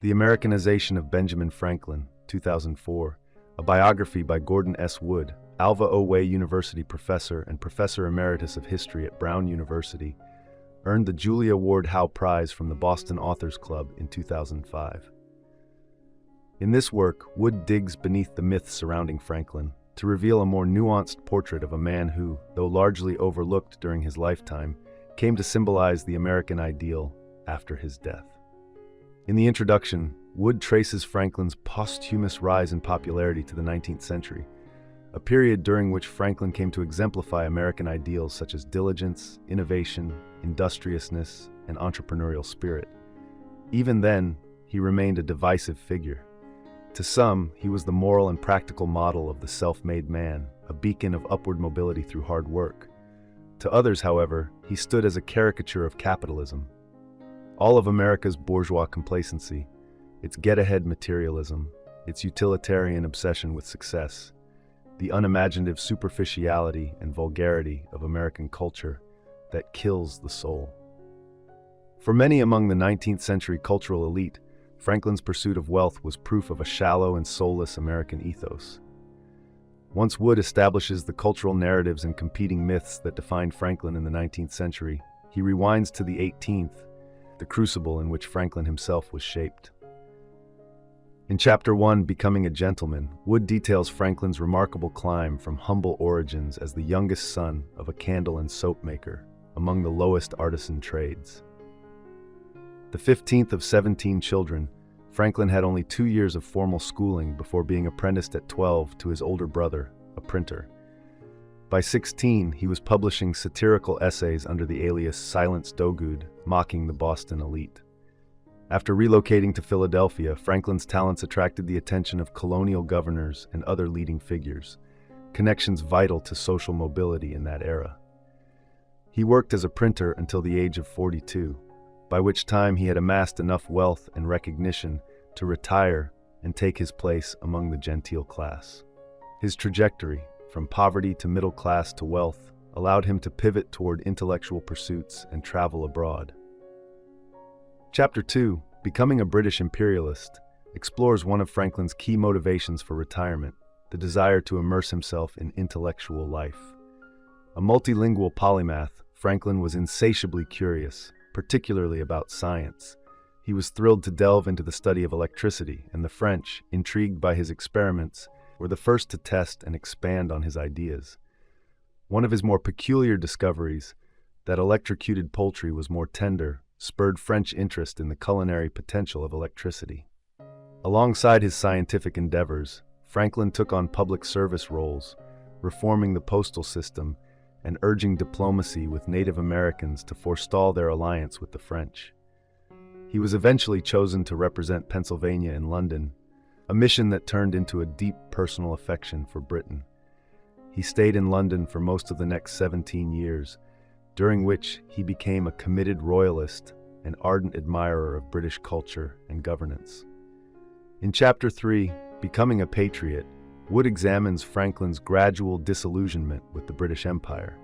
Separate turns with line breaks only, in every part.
The Americanization of Benjamin Franklin, 2004, a biography by Gordon S. Wood, Alva O. Way University professor and professor emeritus of history at Brown University, earned the Julia Ward Howe Prize from the Boston Authors Club in 2005. In this work, Wood digs beneath the myths surrounding Franklin to reveal a more nuanced portrait of a man who, though largely overlooked during his lifetime, came to symbolize the American ideal after his death. In the introduction, Wood traces Franklin's posthumous rise in popularity to the 19th century, a period during which Franklin came to exemplify American ideals such as diligence, innovation, industriousness, and entrepreneurial spirit. Even then, he remained a divisive figure. To some, he was the moral and practical model of the self-made man, a beacon of upward mobility through hard work. To others, however, he stood as a caricature of capitalism. All of America's bourgeois complacency, its get-ahead materialism, its utilitarian obsession with success, the unimaginative superficiality and vulgarity of American culture that kills the soul. For many among the 19th century cultural elite, Franklin's pursuit of wealth was proof of a shallow and soulless American ethos. Once Wood establishes the cultural narratives and competing myths that defined Franklin in the 19th century, he rewinds to the 18th, the crucible in which Franklin himself was shaped. In Chapter 1, Becoming a Gentleman, Wood details Franklin's remarkable climb from humble origins as the youngest son of a candle and soap maker, among the lowest artisan trades. The 15th of 17 children, Franklin had only 2 years of formal schooling before being apprenticed at 12 to his older brother, a printer. By 16, he was publishing satirical essays under the alias Silence Dogood, mocking the Boston elite. After relocating to Philadelphia, Franklin's talents attracted the attention of colonial governors and other leading figures, connections vital to social mobility in that era. He worked as a printer until the age of 42, by which time he had amassed enough wealth and recognition to retire and take his place among the genteel class. His trajectory, from poverty to middle class to wealth, allowed him to pivot toward intellectual pursuits and travel abroad. Chapter 2, Becoming a British Imperialist, explores one of Franklin's key motivations for retirement, the desire to immerse himself in intellectual life. A multilingual polymath, Franklin was insatiably curious, particularly about science. He was thrilled to delve into the study of electricity, and the French, intrigued by his experiments, were the first to test and expand on his ideas. One of his more peculiar discoveries, that electrocuted poultry was more tender, spurred French interest in the culinary potential of electricity. Alongside his scientific endeavors, Franklin took on public service roles, reforming the postal system and urging diplomacy with Native Americans to forestall their alliance with the French. He was eventually chosen to represent Pennsylvania in London, a mission that turned into a deep personal affection for Britain. He stayed in London for most of the next 17 years, during which he became a committed royalist and ardent admirer of British culture and governance. In Chapter 3, Becoming a Patriot, Wood examines Franklin's gradual disillusionment with the British Empire.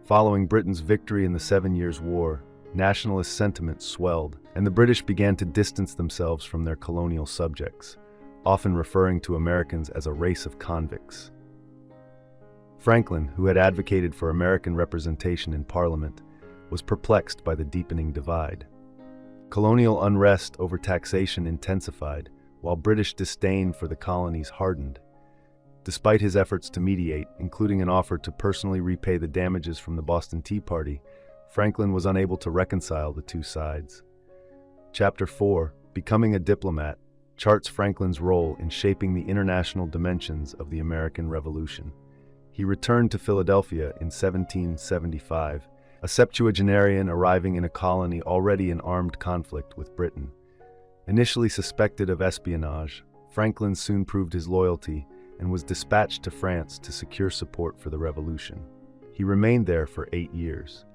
Following Britain's victory in the 7 Years' War, nationalist sentiment swelled, and the British began to distance themselves from their colonial subjects, often referring to Americans as a race of convicts. Franklin, who had advocated for American representation in Parliament, was perplexed by the deepening divide. Colonial unrest over taxation intensified, while British disdain for the colonies hardened. Despite his efforts to mediate, including an offer to personally repay the damages from the Boston Tea Party, Franklin was unable to reconcile the two sides. Chapter 4, Becoming a Diplomat, charts Franklin's role in shaping the international dimensions of the American Revolution. He returned to Philadelphia in 1775, a septuagenarian arriving in a colony already in armed conflict with Britain. Initially suspected of espionage, Franklin soon proved his loyalty and was dispatched to France to secure support for the revolution. He remained there for 8 years.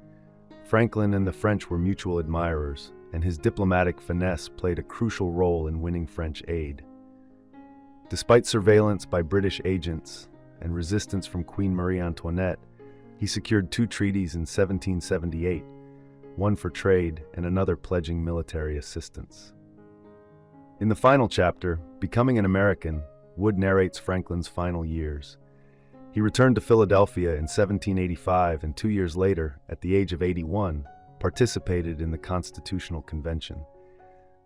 Franklin and the French were mutual admirers, and his diplomatic finesse played a crucial role in winning French aid. Despite surveillance by British agents and resistance from Queen Marie Antoinette, he secured 2 treaties in 1778, one for trade and another pledging military assistance. In the final chapter, Becoming an American, Wood narrates Franklin's final years. He returned to Philadelphia in 1785 and 2 years later, at the age of 81, participated in the Constitutional Convention.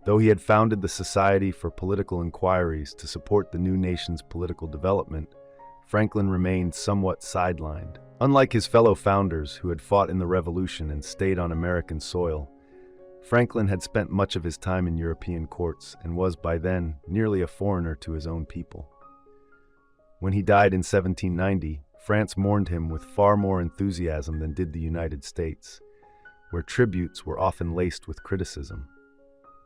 Though he had founded the Society for Political Inquiries to support the new nation's political development, Franklin remained somewhat sidelined. Unlike his fellow founders who had fought in the Revolution and stayed on American soil, Franklin had spent much of his time in European courts and was by then nearly a foreigner to his own people. When he died in 1790, France mourned him with far more enthusiasm than did the United States, where tributes were often laced with criticism.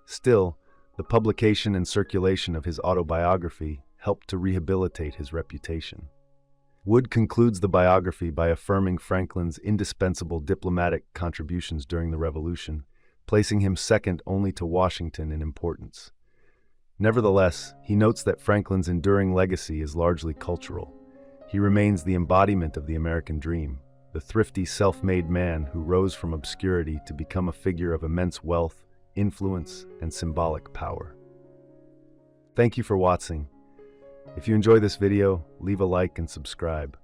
Still, the publication and circulation of his autobiography helped to rehabilitate his reputation. Wood concludes the biography by affirming Franklin's indispensable diplomatic contributions during the Revolution, placing him second only to Washington in importance. Nevertheless, he notes that Franklin's enduring legacy is largely cultural. He remains the embodiment of the American dream, the thrifty, self-made man who rose from obscurity to become a figure of immense wealth, influence, and symbolic power. Thank you for watching. If you enjoy this video, leave a like and subscribe.